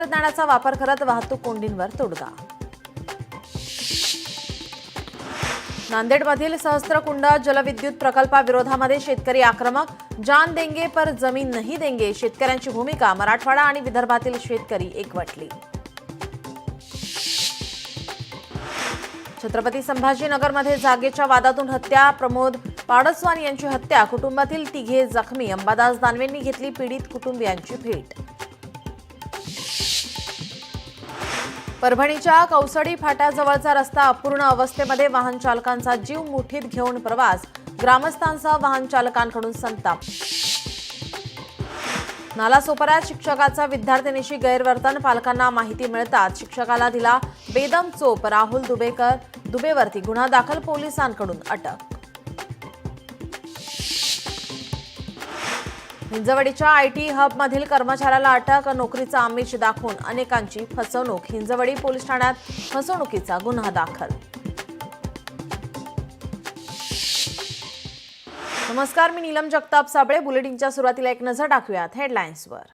तंत्रज्ञानाचा वापर करत वाहतूक कोंडींवर तोडगा। नांदेडमधील सहस्त्रकुंड जलविद्युत प्रकल्पाविरोधामध्ये शेतकरी आक्रमक। जान देंगे पर जमीन नहीं देंगे, शेतकऱ्यांची भूमिका। मराठवाडा आणि विदर्भातील शेतकरी एकवटले। छत्रपती संभाजीनगरमध्ये जागेच्या वादातून हत्या। प्रमोद पाडसवान यांची हत्या, कुटुंबातील तिघे जखमी। अंबादास दानवेंनी घेतली पीडित कुटुंबियांची भेट। परभणीच्या कौसडी फाट्याजवळचा रस्ता अपूर्ण अवस्थेमध्ये, वाहन चालकांचा जीव मुठीत घेऊन प्रवास। ग्रामस्थांचा वाहन चालकांकडून संताप। नालासोपाऱ्यात शिक्षकाचा विद्यार्थिनीशी गैरवर्तन, पालकांना माहिती मिळताच शिक्षकाला दिला बेदम चोप। राहुल दुबेवरती गुन्हा दाखल, पोलिसांकडून अटक। हिंजवडीच्या आयटी हबमधील कर्मचाऱ्याला अटक, नोकरीचा आमिष दाखवून अनेकांची फसवणूक। हिंजवडी पोलीस ठाण्यात फसवणुकीचा गुन्हा दाखल। नमस्कार, मी नीलम जगताप साबळे। बुलेटिनच्या सुरुवातीला एक नजर टाकूयात हेडलाईन्सवर।